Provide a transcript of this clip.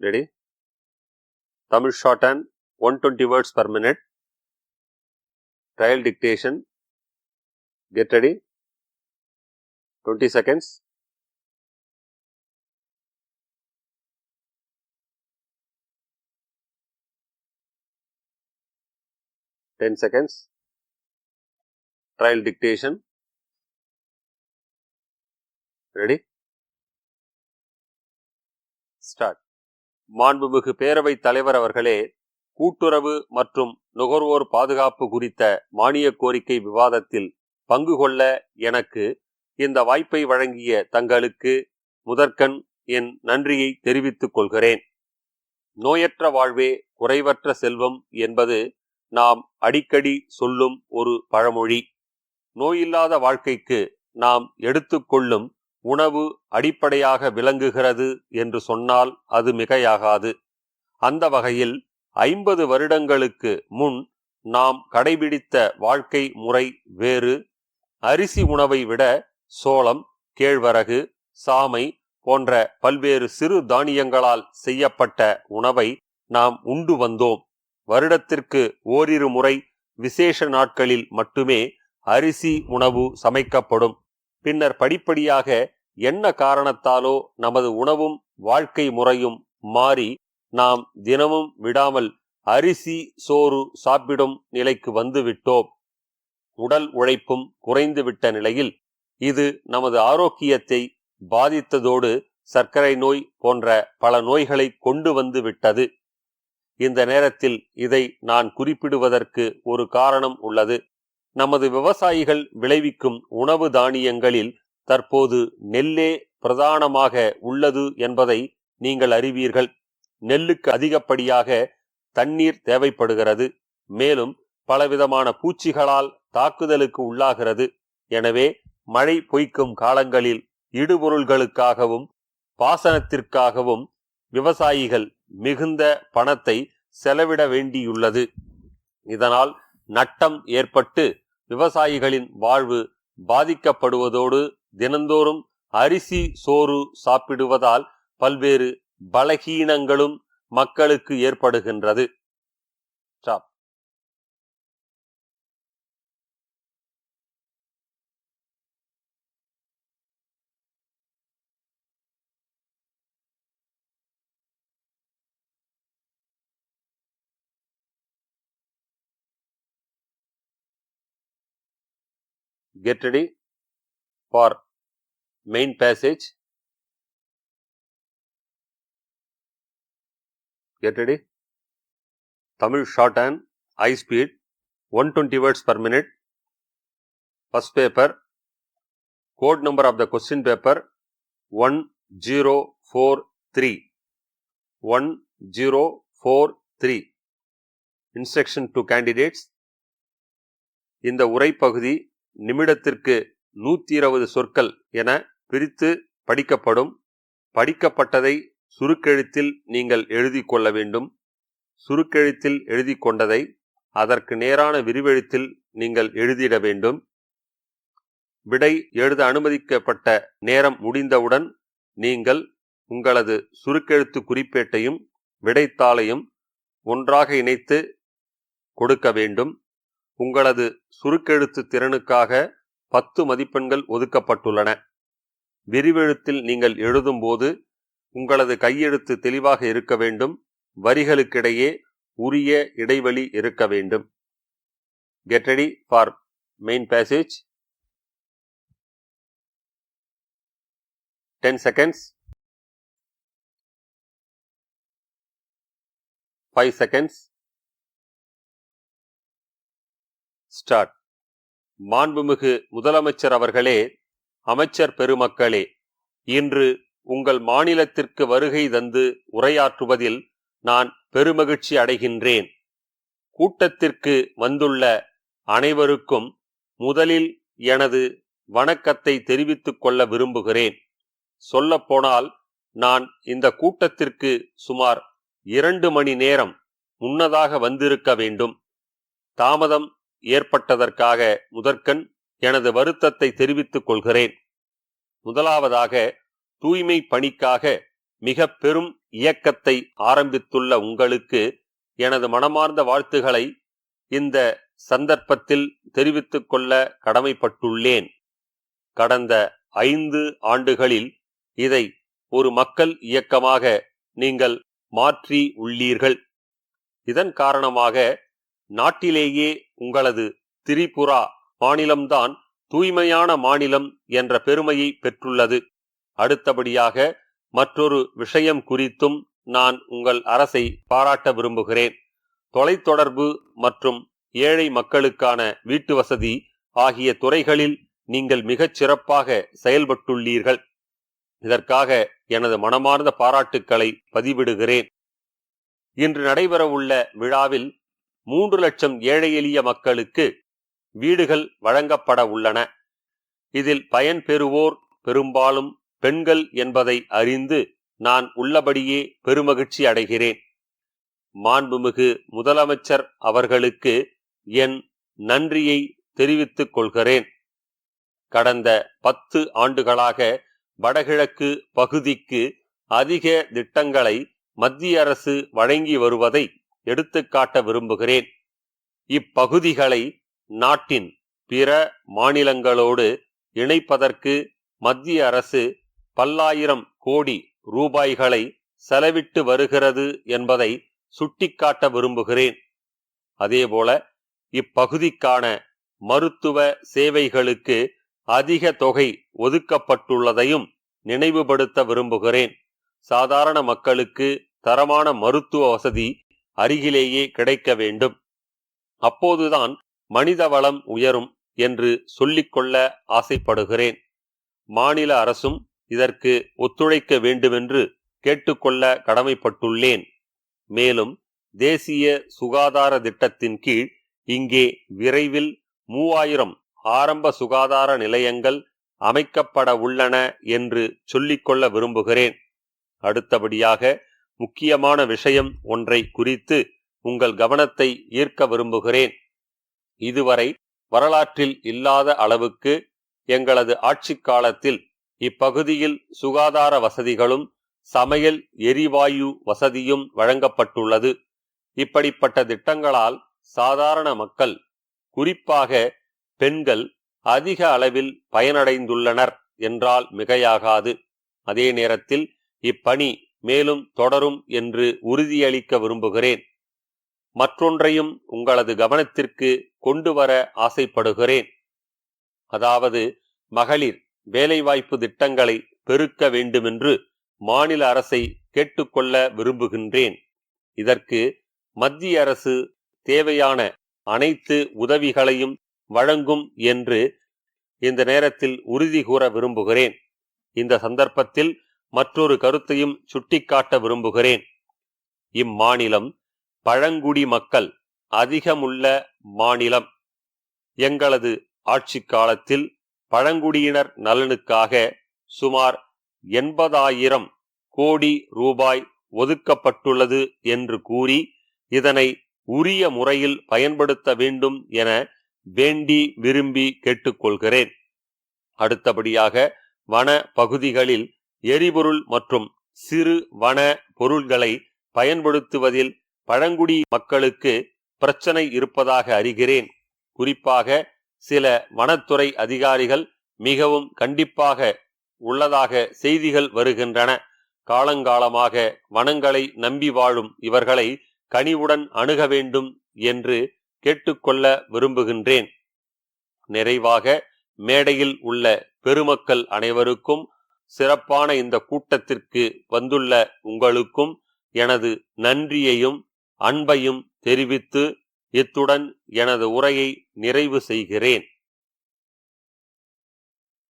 Ready? Tamil shorthand 120 words per minute. Trial dictation. Get ready. 20 seconds. Ten seconds. Trial dictation. Ready? Start. மாண்புமிகு பேரவைத் தலைவர் அவர்களே, கூட்டுறவு மற்றும் நுகர்வோர் பாதுகாப்பு குறித்த மானியக் கோரிக்கை விவாதத்தில் பங்கு கொள்ள எனக்கு இந்த வாய்ப்பை வழங்கிய தங்களுக்கு முதற்கண் என் நன்றியை தெரிவித்துக் கொள்கிறேன். நோயற்ற வாழ்வே குறைவற்ற செல்வம் என்பது நாம் அடிக்கடி சொல்லும் ஒரு பழமொழி. நோயில்லாத வாழ்க்கைக்கு நாம் எடுத்துக்கொள்ளும் உணவு அடிப்படையாக விளங்குகிறது என்று சொன்னால் அது மிகையாகாது. அந்த வகையில் 50 வருடங்களுக்கு முன் நாம் கடைபிடித்த வாழ்க்கை முறை வேறு. அரிசி உணவை விட சோளம், கேழ்வரகு, சாமை போன்ற பல்வேறு சிறு தானியங்களால் செய்யப்பட்ட உணவை நாம் உண்டு வந்தோம். வருடத்திற்கு ஓரிரு முறை விசேஷ நாட்களில் மட்டுமே அரிசி உணவு சமைக்கப்படும். பின்னர் படிப்படியாக என்ன காரணத்தாலோ நமது உணவும் வாழ்க்கை முறையும் மாறி நாம் தினமும் விடாமல் அரிசி சோறு சாப்பிடும் நிலைக்கு வந்துவிட்டோம். உடல் உழைப்பும் குறைந்துவிட்ட நிலையில் இது நமது ஆரோக்கியத்தை பாதித்ததோடு சர்க்கரை நோய் போன்ற பல நோய்களை கொண்டு வந்து விட்டது. இந்த நேரத்தில் இதை நான் குறிப்பிடுவதற்கு ஒரு காரணம் உள்ளது. நமது விவசாயிகள் விளைவிக்கும் உணவு தானியங்களில் தற்போது நெல்லே பிரதானமாக உள்ளது என்பதை நீங்கள் அறிவீர்கள். நெல்லுக்கு அதிகப்படியாக தண்ணீர் தேவைப்படுகிறது. மேலும் பலவிதமான பூச்சிகளால் தாக்குதலுக்கு உள்ளாகிறது. எனவே மழை பொய்க்கும் காலங்களில் இடுபொருள்களுக்காகவும் பாசனத்திற்காகவும் விவசாயிகள் மிகுந்த பணத்தை செலவிட வேண்டியுள்ளது. இதனால் நட்டம் ஏற்பட்டு விவசாயிகளின் வாழ்வு பாதிக்கப்படுவதோடு தினந்தோறும் அரிசி சோறு சாப்பிடுவதால் பல்வேறு பலகீனங்களும் மக்களுக்கு ஏற்படுகின்றது. Stop. Get ready for main passage. Get ready. Tamil shorthand, high speed, 120 words per minute. First paper. Code number of the question paper 1043. 1043. Instruction to candidates. இந்த உரைப்பகுதி நிமிடத்திற்கு 120 சொற்கள் என பிரித்து படிக்கப்படும். படிக்கப்பட்டதை சுருக்கெழுத்தில் நீங்கள் எழுதி கொள்ள வேண்டும். சுருக்கெழுத்தில் எழுதி கொண்டதை அதற்கு நேரான விரிவெழுத்தில் நீங்கள் எழுதிட வேண்டும். விடை எழுத அனுமதிக்கப்பட்ட நேரம் முடிந்தவுடன் நீங்கள் உங்களது சுருக்கெழுத்து குறிப்பேட்டையும் விடைத்தாளையும் ஒன்றாக இணைத்து கொடுக்க வேண்டும். உங்களது சுருக்கெழுத்து திறனுக்காக 10 மதிப்பெண்கள் ஒதுக்கப்பட்டுள்ளன. விரிவெழுத்தில் நீங்கள் எழுதும்போது உங்களது கையெழுத்து தெளிவாக இருக்க வேண்டும். வரிகளுக்கிடையே உரிய இடைவெளி இருக்க வேண்டும். Get ready for main passage. 10 seconds. 5 seconds. Start. மாண்புமிகு முதலமைச்சர் அவர்களே, அமைச்சர் பெருமக்களே, இன்று உங்கள் மாநிலத்திற்கு வருகை தந்து உரையாற்றுவதில் நான் பெருமகிழ்ச்சி அடைகின்றேன். கூட்டத்திற்கு வந்துள்ள அனைவருக்கும் முதலில் எனது வணக்கத்தை தெரிவித்துக் கொள்ள விரும்புகிறேன். சொல்லப்போனால் நான் இந்த கூட்டத்திற்கு சுமார் 2 மணி நேரம் முன்னதாக வந்திருக்க வேண்டும். தாமதம் ஏற்பட்டதற்காக முதற்கண் எனது வருத்தத்தை தெரிவித்துக் கொள்கிறேன். முதலாவதாக தூய்மை பணிக்காக மிக பெரும் இயக்கத்தை ஆரம்பித்துள்ள உங்களுக்கு எனது மனமார்ந்த வாழ்த்துக்களை இந்த சந்தர்ப்பத்தில் தெரிவித்துக் கொள்ள கடமைப்பட்டுள்ளேன். கடந்த 5 ஆண்டுகளில் இதை ஒரு மக்கள் இயக்கமாக நீங்கள் மாற்றி உள்ளீர்கள். இதன் காரணமாக நாட்டிலேயே உங்களது திரிபுரா மாநிலம்தான் தூய்மையான மாநிலம் என்ற பெருமையை பெற்றுள்ளது. அடுத்தபடியாக மற்றொரு விஷயம் குறித்தும் நான் உங்கள் அரசை பாராட்ட விரும்புகிறேன். தொலைத்தொடர்பு மற்றும் ஏழை மக்களுக்கான வீட்டு வசதி ஆகிய துறைகளில் நீங்கள் மிகச் சிறப்பாக செயல்பட்டுள்ளீர்கள். இதற்காக எனது மனமார்ந்த பாராட்டுக்களை பதிவிடுகிறேன். இன்று நடைபெறவுள்ள விழாவில் 3 லட்சம் ஏழை எளிய மக்களுக்கு வீடுகள் வழங்கப்பட உள்ளன. இதில் பயன்பெறுவோர் பெரும்பாலும் பெண்கள் என்பதை அறிந்து நான் உள்ளபடியே பெருமகிழ்ச்சி அடைகிறேன். மாண்புமிகு முதலமைச்சர் அவர்களுக்கு என் நன்றியை தெரிவித்துக் கொள்கிறேன். கடந்த 10 ஆண்டுகளாக வடகிழக்கு பகுதிக்கு அதிக திட்டங்களை மத்திய அரசு வழங்கி வருவதை எடுத்துக்காட்ட விரும்புகிறேன். இப்பகுதிகளை நாட்டின் பிற மாநிலங்களோடு இணைப்பதற்கு மத்திய அரசு பல்லாயிரம் கோடி ரூபாய்களை செலவிட்டு வருகிறது என்பதை சுட்டிக்காட்ட விரும்புகிறேன். அதேபோல இப்பகுதிக்கான மருத்துவ சேவைகளுக்கு அதிக தொகை ஒதுக்கப்பட்டுள்ளதையும் நினைவுபடுத்த விரும்புகிறேன். சாதாரண மக்களுக்கு தரமான மருத்துவ வசதி அருகிலேயே கிடைக்க வேண்டும். அப்போதுதான் மனித வளம் உயரும் என்று சொல்லிக்கொள்ள ஆசைப்படுகிறேன். மாநில அரசும் இதற்கு ஒத்துழைக்க வேண்டுமென்று கேட்டுக்கொள்ள கடமைப்பட்டுள்ளேன். மேலும் தேசிய சுகாதார திட்டத்தின் கீழ் இங்கே விரைவில் 3000 ஆரம்ப சுகாதார நிலையங்கள் அமைக்கப்பட உள்ளன என்று சொல்லிக்கொள்ள விரும்புகிறேன். அடுத்தபடியாக முக்கியமான விஷயம் ஒன்றை குறித்து உங்கள் கவனத்தை ஈர்க்க விரும்புகிறேன். இதுவரை வரலாற்றில் இல்லாத அளவுக்கு எங்களது ஆட்சி காலத்தில் இப்பகுதியில் சுகாதார வசதிகளும் சமையல் எரிவாயு வசதியும் வழங்கப்பட்டுள்ளது. இப்படிப்பட்ட திட்டங்களால் சாதாரண மக்கள், குறிப்பாக பெண்கள் அதிக அளவில் பயனடைந்துள்ளனர் என்றால் மிகையாகாது. அதே நேரத்தில் இப்பணி மேலும் தொடரும் என்று உறுதியளிக்க விரும்புகிறேன். மற்றொன்றையும் உங்களது கவனத்திற்கு கொண்டு வர ஆசைப்படுகிறேன். அதாவது மகளிர் வேலைவாய்ப்பு திட்டங்களை பெருக்க வேண்டுமென்று மாநில அரசை கேட்டுக்கொள்ள விரும்புகின்றேன். இதற்கு மத்திய அரசு தேவையான அனைத்து உதவிகளையும் வழங்கும் என்று இந்த நேரத்தில் உறுதி கூற விரும்புகிறேன். இந்த சந்தர்ப்பத்தில் மற்றொரு கருத்தையும் சுட்டிக்காட்ட விரும்புகிறேன். இம்மாநிலம் பழங்குடி மக்கள் அதிகமுள்ள மாநிலம். எங்களது ஆட்சி காலத்தில் பழங்குடியினர் நலனுக்காக சுமார் 80,000 கோடி ரூபாய் ஒதுக்கப்பட்டுள்ளது என்று கூறி இதனை உரிய முறையில் பயன்படுத்த வேண்டும் என வேண்டி விரும்பி கேட்டுக்கொள்கிறேன். அடுத்தபடியாக வன பகுதிகளில் எரிபொருள் மற்றும் சிறு வன பொருள்களை பயன்படுத்துவதில் பழங்குடி மக்களுக்கு பிரச்சனை இருப்பதாக அறிகிறேன். குறிப்பாக சில வனத்துறை அதிகாரிகள் மிகவும் கண்டிப்பாக உள்ளதாக செய்திகள் வருகின்றன. காலங்காலமாக வனங்களை நம்பி வாழும் இவர்களை கனிவுடன் அணுக வேண்டும் என்று கேட்டுக்கொள்ள விரும்புகின்றேன். நிறைவாக மேடையில் உள்ள பெருமக்கள் அனைவருக்கும், சிறப்பான இந்த கூட்டத்திற்கு வந்துள்ள உங்களுக்கும் எனது நன்றியையும் அன்பையும் தெரிவித்து இத்துடன் எனது உரையை நிறைவு செய்கிறேன்.